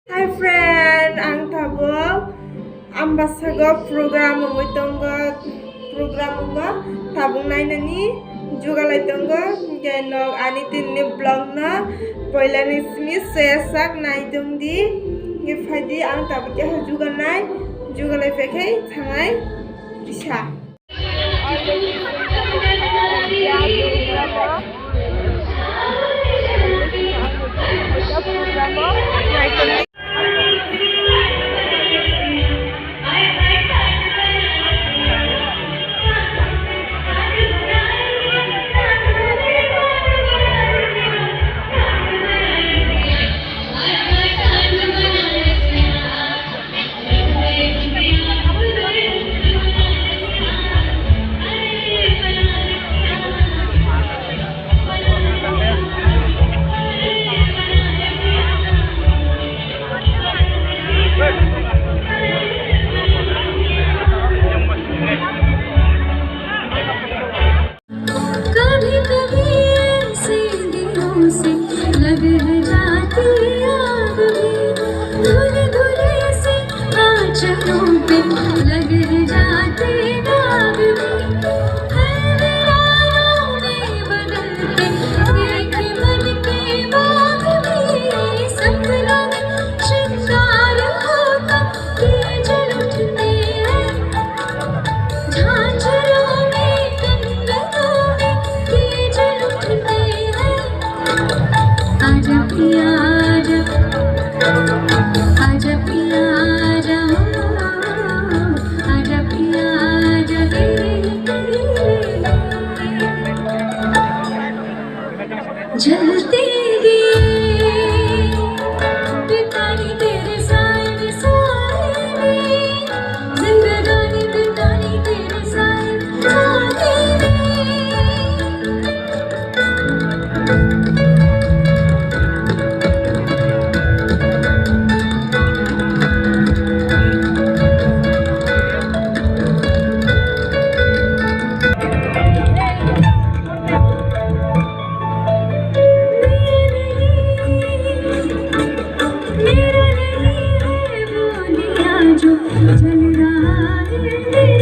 Hi friend, ang tabo ambasa go program mo tongo program mo tabung nai nani juga lai tongo geno ani tinni blog na poila ni smi sesak nai dongdi ngi phadi ang tabu ke juga lai fekai thangai isa जलते दिए बितानी तेरे साए में साए में जिंदगानी बितानी तेरे साए में जो चल रहा है